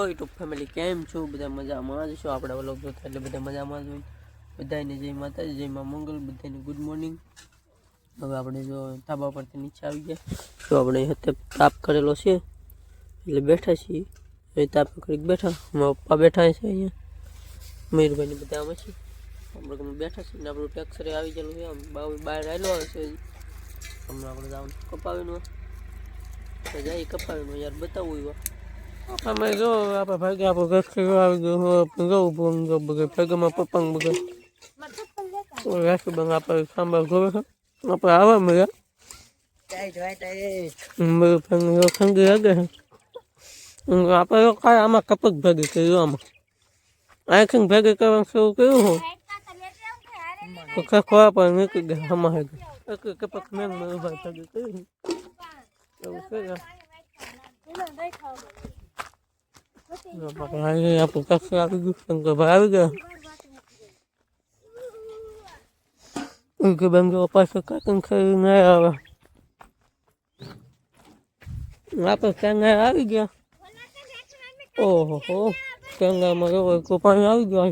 YouTube family કેમ છો? બધા મજામાં જ છો? આપણા વ્લોગ જોતા એટલે બધા મજામાં જ હોય. બધાને જય માતાજી, જય મા મંગલ, બધાને ગુડ મોર્નિંગ. હવે આપણે જો ધાબા પરથી નીચે આવી ગયા. તો આપણે અત્યારે તાપ કરેલો છે એટલે બેઠા છીએ. એ તાપ કરી બેઠા, મારા પપ્પા બેઠા છે અહીંયા, મયુરભાઈ બધા આમાં છે. આપણે બેઠા છીએ ને આપણું ટેક્સરે આવી ગયેલું છે. આમ બહાર આવેલો આવે છે હમણાં આપણે જવાનું કપાવીનું તો જાય કપાવીનું યાર બતાવવું એવા. અમે જો આપણે ભાગે આપણું ઘર આવી ગયું જવું બગર ભેગામાં પપ્પા બગર રાખી બંધ આપણે સાંભળ જોવે છે આપણે આવવા મળ્યા ખંગી લાગે છે. આપણે કાંઈ આમાં કપક ભેગી કર્યું આમાં આખી ભેગી કરવાનું શરૂ કર્યું હું ખોવા પણ નીકળી ગયા આમાં કપક મેં ભાઈ ભેગી કર્યું એવું છે. આપણું કક્ષ આવી ગયું શંકરભાઈ આવી ગયા બંગો પાછો કાકન ખરી ના આવે આપણે કેંગા આવી ગયા. ઓહો કેંગામાં જો પાણી આવી ગયો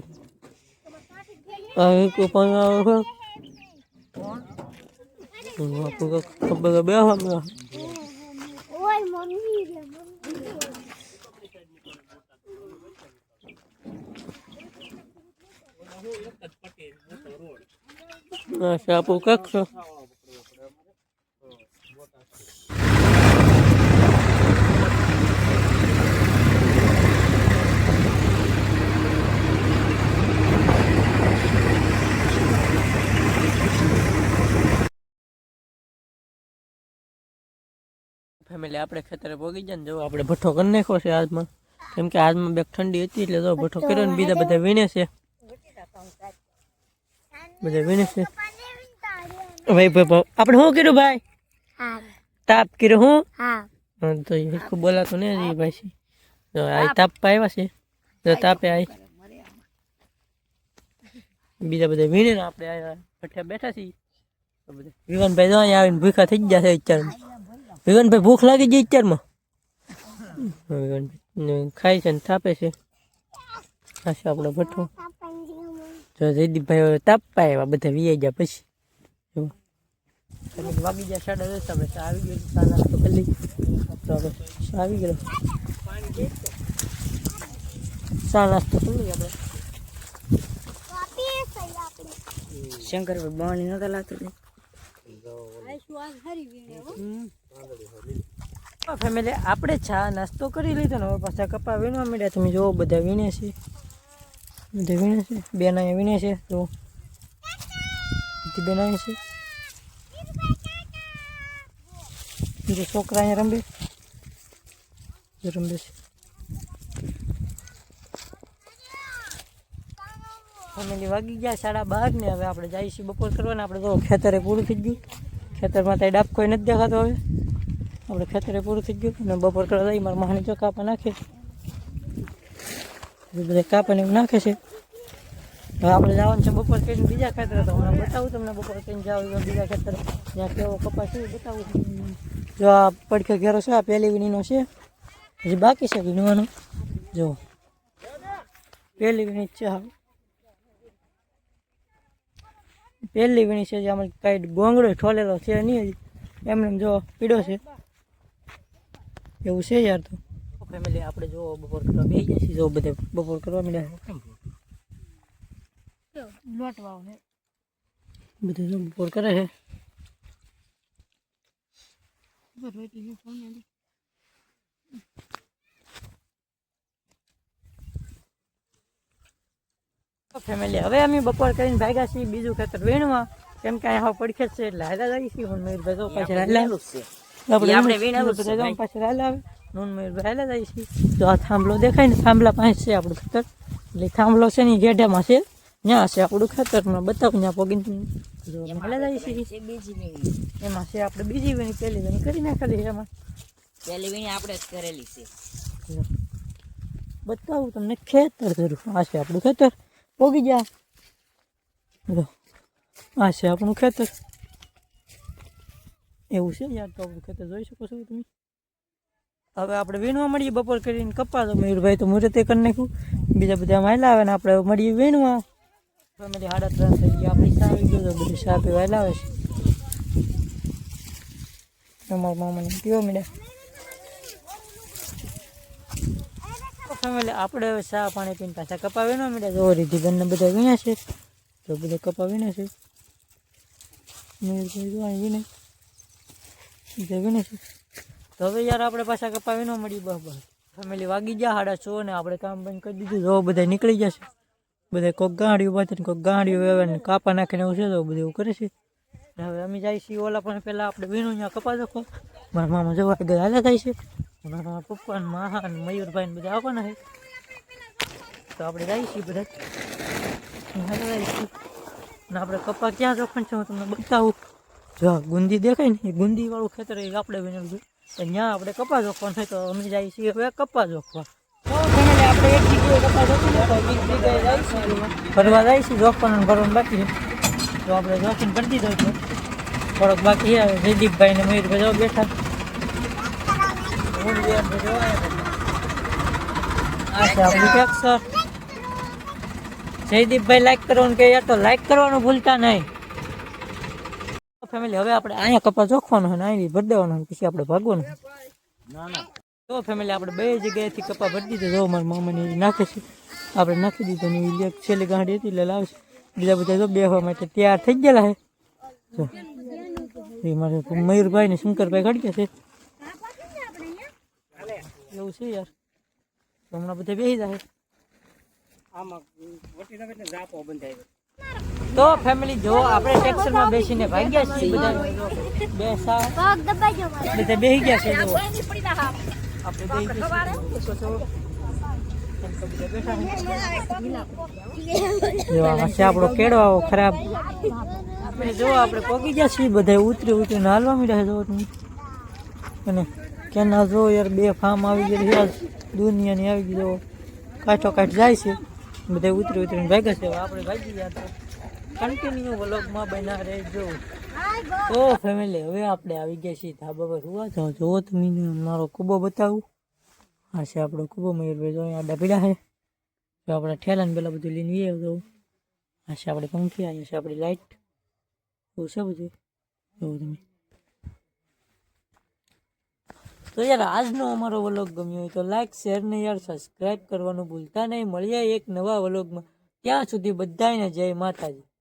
પાણી આવે છે આપણું ખબર બે હમણાં આપણું કક્ષ ફેમિલી આપણે ખેતરે પોગી જાય ને જો આપણે ભઠ્ઠો કરી નાખ્યો છે આજમાં, કેમ કે આજમાં બે ઠંડી હતી એટલે જો ભઠ્ઠો કર્યો ને બીજા બધા વીણે છે બધા વીણે છે. ભાઈ આપણે શું કર્યું ભાઈ? તાપ કર્યો હું તો એ બોલાતું નહીં ભાઈ જો આ તાપ આવ્યા છે જો તાપે આવી બીજા બધા વીણે ને આપણે આવ્યા ભઠ્ઠે બેઠા છીએ. વિવાનભાઈ જો અહીંયા આવીને ભૂખા થઈ ગયા છે વિચારમાં. વિવાનભાઈ ભૂખ લાગી ગઈ વિચારમાં ખાય છે ને તાપે છે. આ છે આપણો ભઠ્ઠો જો જયદીપભાઈ તાપવા આવ્યા બધા વી ગયા પછી વાગી ગયા 10:30 આપણે આવી ગયો ચા નાસ્તો કરી તો આવી ગયો ચા નાસ્તો કરી આપણે શંકર બાણી નતા લાગતું ફેમિલી આપણે ચા નાસ્તો કરી લીધો ને હવે પાછા કપા વીણવા મળ્યા. તમે જોવો બધા વીણે છે બધા વીણે છે બેન અહીંયા વીણે છે તો બેન અહીંયા છે છોકરા અહીંયા રમે છે. ફેમિલી વાગી ગયા 12:30 ને હવે આપણે જઈએ છીએ બપોર કરવાના. આપણે તો ખેતરે પૂરું થઈ ગયું, ખેતરમાં ત્યાં ડાબ કોઈ નથી દેખાતો. હવે આપણે ખેતરે પૂરું થઈ ગયું અને બપોર કરવા જઈએ. મારા મહાની જો કાપા નાખે બધા કાપાને એવું નાખે છે. હવે આપણે જવાનું છે બપોર કરીને બીજા ખેતરે. તો હું બતાવું તમને બપોર કરીને જાવ બીજા ખેતરે જ્યાં કેવો કપાસ છે બતાવું. જો આ પડખે ઘેરો છે આ પહેલી વીણીનો છે, હજી બાકી છે વીણવાનો. જો પહેલી વીણી છે, પહેલી વીણી છે જે આમાં કાંઈ ગોંગડો ઠોલેલો છે નહીં હજી એમને જો પીડો છે એવું છે યાર. તો ફેમિલી આપણે જો બપોર કરવા બેસી જાય છે. જો બધા બપોર કરવા મળ્યા બધા જો બપોર કરે છે. ફેમિલી હવે અમે બપોર કરીને ભાગ્યા છીએ બીજું ખેતર વીણવા, કેમ કે અહીંયા પડખે છે એટલે હાલા જઈએ છીએ. મયુરભાઈ પાછળ હાલા પાછળ હાલા આવે મયુરભાઈ હાલા જઈએ છીએ. તો આ થાંભલો દેખાય ને થાંભલા પાસે છે આપણું ખેતર, એટલે થાંભલો છે ને ગેઢામાં છે ત્યાં છે આપણું ખેતરમાં બતાવું ત્યાં પોગીને હાલા જઈએ છીએ. એમાં છે આપણે બીજી વીણી પહેલી વીણી કરી નાખેલી. એમાં પહેલી વીણી આપણે જ કરેલી છે બતાવું તમને ખેતર જરૂર. આ છે આપણું ખેતર પોગી જા. આ છે આપણું ખેતર એવું છે યાર. તો આપણું ખેતર જોઈ શકો છો તમે. હવે આપણે વીણવા મળીએ બપોર કરીને કપા તો મયુરભાઈ તો મુહૂર્તે કરી નાખ્યું બીજા બધા માયલા આવે ને આપણે મળીએ વીણવા ફેમિલી 3:30 થઈ ગયા આપણી ચા આવી ગયો તો બધું ચા પીવા લાવે છે અમારા મામાને પીવો મીડા ફેમિલી આપણે હવે ચા પાણી પીને પાછા કપા વીણવા મીડા જો રીધી બંને બધા વીણ્યા છે તો બધા કપા વીણ્યા છે મયુરભાઈ જો અહીં બીજા વીણે છે તો હવે યાર આપણે પાછા કપા વીણવા મળીએ બસ ફેમિલી વાગી ગયા 6:30 ને આપણે કામ બંધ કરી દીધું જો બધા નીકળી જશે બધા કોક ગાંડીઓ બાંધીને કોક ગાંડીઓ વેવે કાપા નાખીને એવું છે તો બધું એવું કરે છે હવે અમે જાય છીએ ઓલા પણ પહેલાં આપણે વીણું ત્યાં કપા રાખો મારા મામા જવા આગળ હાલા થાય છે મારા પપ્પા ને મા અને મયુરભાઈ ને બધા આવવાના છે તો આપણે જઈએ છીએ બધા હાલા જઈએ છીએ અને આપણે કપા ક્યાં જોખણ છે હું તમને બતાવું જો ગુંદી દેખાય ને એ ગુંદીવાળું ખેતર એ આપણે વીણેલું છે ત્યાં આપણે કપા જોખવાનું છે તો અમે જઈએ છીએ હવે કપા જોખવા આપણે એક જગ્યાએ કપા જોખી જગ્યાએ ફરવા જાય છે જોખવાનું ભરવાનું બાકી છે તો આપણે જોખીને કરી દીધો છે થોડોક બાકી આવે જયદીપભાઈ ને મયુરભાઈ જવા બેઠા આ છે આપણું ટેક્સર જયદીપભાઈ લાઈક કરવાનું કે યાર તો લાઈક કરવાનું ભૂલતા નહીં ફેમિલી હવે આપણે અહીંયા કપા જોખવાનો હોય ને અહીં ભરી દેવાનો પછી આપણે ભાગવાનું તો ફેમિલી આપણે બે જગ્યાએથી કપા ભરી દીધો જો મારા મામાની નાખે છે આપણે નાખી દીધો ને એક છેલ્લી ગાંડી હતી એટલે લાવશે બીજા બધા જો બેસવા માટે તૈયાર થઈ ગયેલા છે જો એ મારે મયુરભાઈ ને શંકરભાઈ ખડકે છે એવું છે યાર હમણાં બધા બેસી જાય તો ફેમિલી જો આપણે ટેક્સરમાં બેસીને ભાગ્યા છીએ બધા બેસી ગયા છે જો આપણે આપણો કેળો આવો ખરાબ જો આપણે પોગી ગયા છીએ બધા ઉતરીને હાલવા માંડ્યા છે જો તમે અને કેના જો યાર 2 ફાર્મ આવી ગયેલી છે દુનિયાની આવી ગઈ જો કાઠો કાઠ જાય છે બધા ઉતરીને ભાગ્યા છે આપણે ભાગી ગયા તો કન્ટિન્યુ વ્લોગમાં બના રહેજો તો ફેમિલી હવે આપણે આવી ગયા છીએ ધાબા પર સુવા જાઓ જો તમે મારો કૂબો બતાવું આ છે આપણો કૂબો મયુરભાઈ જો અહીંયા આડા પીડા છે તો આપણે ઠેલાને પેલા બધું લઈને જઈએ તો આ છે આપણે પંખી અહીંયા છે આપણી લાઇટ એવું છે બધું એવું તમે તો યાર આજનો અમારો વ્લોગ ગમ્યો હોય તો લાઈક શેર ને યાર સબસ્ક્રાઈબ કરવાનું ભૂલતા નહીં મળીએ એક નવા વ્લોગમાં ત્યાં સુધી બધાને જય માતાજી